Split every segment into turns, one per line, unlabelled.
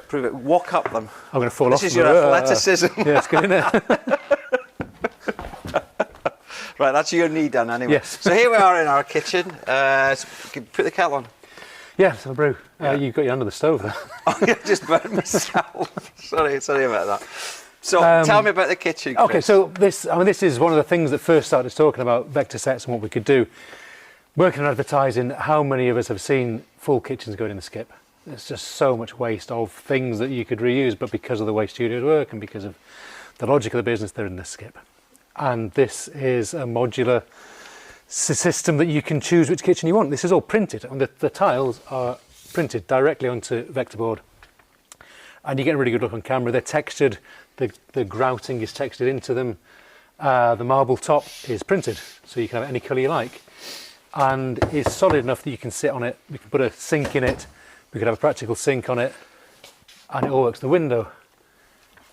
Prove it. Walk up them.
I'm going to fall off.
This is your athleticism.
Yeah, it's good, isn't it?
Right, that's your knee done anyway.
Yes.
So here we are in our kitchen. So put the kettle on.
Yeah, so brew. You've got your under the stove there.
Oh, I just burnt myself. sorry about that. So tell me about the kitchen, Chris.
Okay, so this is one of the things that first started talking about VECTAR Sets and what we could do. Working on advertising, how many of us have seen full kitchens going in the skip? There's just so much waste of things that you could reuse, but because of the way studios work and because of the logic of the business, they're in the skip. And this is a modular system that you can choose which kitchen you want. This is all printed, and the tiles are printed directly onto vector board. And you get a really good look on camera. They're textured, the grouting is textured into them. The marble top is printed, so you can have any colour you like. And it's solid enough that you can sit on it. We can put a sink in it. We could have a practical sink on it, and it all works. The window.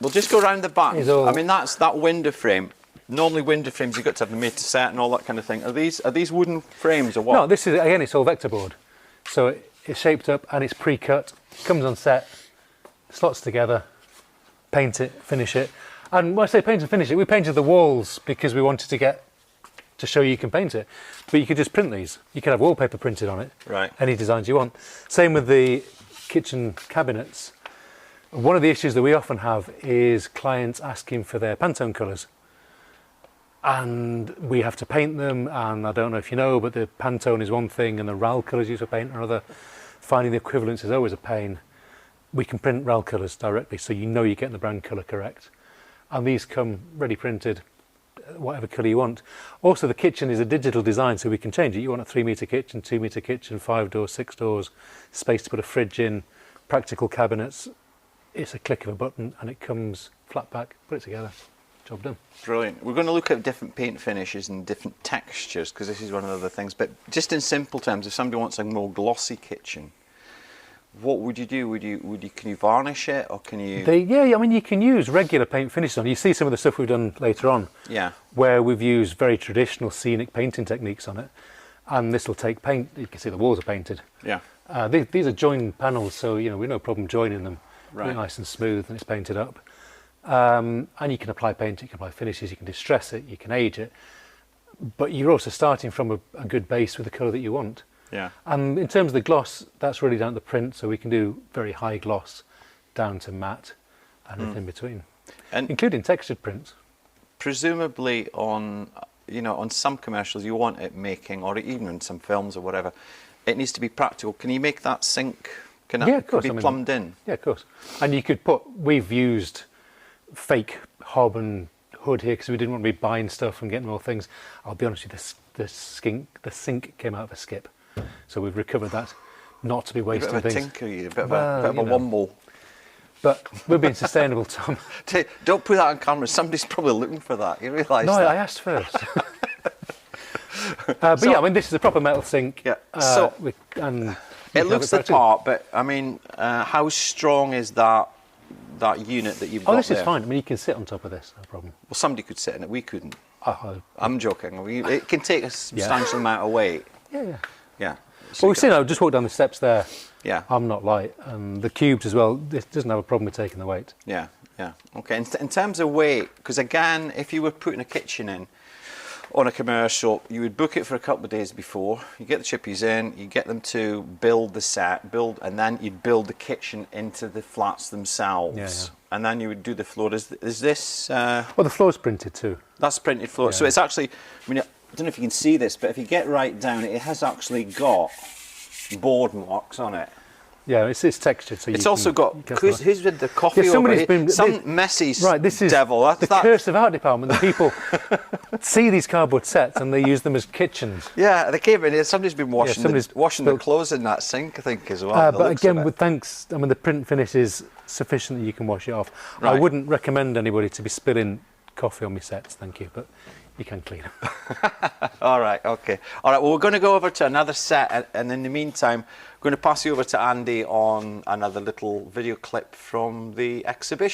We'll just go around the back.
I
mean, that's that window frame. Normally, window frames you've got to have them made to set and all that kind of thing. Are these wooden frames or what?
No, this is again. It's all vector board, so it's shaped up and it's pre-cut. Comes on set, slots together, paint it, finish it. And when I say paint and finish it, we painted the walls because we wanted to show you can paint it. But you could just print these. You could have wallpaper printed on it.
Right.
Any designs you want. Same with the kitchen cabinets. One of the issues that we often have is clients asking for their Pantone colours. And we have to paint them, and I don't know if you know, but the Pantone is one thing and the RAL colours used for paint are another. Finding the equivalents is always a pain. We can print RAL colours directly, so you know you're getting the brand colour correct. And these come ready printed, whatever colour you want. Also, the kitchen is a digital design, so we can change it. You want a 3-metre kitchen, 2-metre kitchen, 5 doors, 6 doors, space to put a fridge in, practical cabinets. It's a click of a button and it comes flat pack, put it together, job done.
Brilliant. We're going to look at different paint finishes and different textures, because this is one of the other things. But just in simple terms, if somebody wants a more glossy kitchen, what would you do? Can you varnish it, or can you?
Yeah, I mean, you can use regular paint finishes on. You see some of the stuff we've done later on.
Yeah. Where
we've used very traditional scenic painting techniques on it, and this will take paint. You can see the walls are painted.
Yeah.
These are joined panels, so we've no problem joining them.
Right.
Really nice and smooth, and it's painted up. And you can apply paint, you can apply finishes, you can distress it, you can age it, but you're also starting from a good base with the colour that you want.
Yeah.
And in terms of the gloss, that's really down to the print, so we can do very high gloss down to matte and in between, and including textured prints.
Presumably on some commercials you want it making, or even in some films or whatever, it needs to be practical. Can you make that sink? Can that be plumbed in?
Yeah, of course. And you could we've used fake hob and hood here because we didn't want to be buying stuff and getting more things. I'll be honest with you, the sink came out of a skip, so we've recovered that, not to be wasting
things. A bit of a tinker, a bit of a wumble.
But we're being sustainable, Tom.
Don't put that on camera. Somebody's probably looking for that. You realise
that?
No,
I asked first. But yeah, I mean, this is a proper metal sink.
Yeah.
It
looks the part, but I mean, how strong is that unit that you've got?
Oh, this is fine. I mean, you can sit on top of this, no problem.
Well, somebody could sit in it. We couldn't. I'm joking. It can take a substantial amount of weight. Yeah.
So we've seen. I just walked down the steps there.
Yeah.
I'm not light, and the cubes as well. This doesn't have a problem with taking the weight.
Yeah. Okay. In terms of weight, because again, if you were putting a kitchen in on a commercial, you would book it for a couple of days before. You get the chippies in, you get them to build the set, and then you'd build the kitchen into the flats themselves. Yeah. And then you would do the floor. Is this?
Well, the floor's printed too.
That's printed floor. Yeah. So it's actually, I mean, I don't know if you can see this, but if you get right down, it has actually got board marks on it.
Yeah, it's textured. So
it's also got. Who's with the coffee?
Yeah, somebody's been
messy.
Right, this is
devil. That's
the curse of art department. The people see these cardboard sets and they use them as kitchens.
Yeah, they came in here. Somebody's been washing the clothes in that sink, I think, as well.
But again, with thanks, I mean, the print finish is sufficient that you can wash it off. Right. I wouldn't recommend anybody to be spilling coffee on my sets, thank you, but you can clean them.
All right, okay. All right, well, we're going to go over to another set, and in the meantime, I'm going to pass you over to Andy on another little video clip from the exhibition.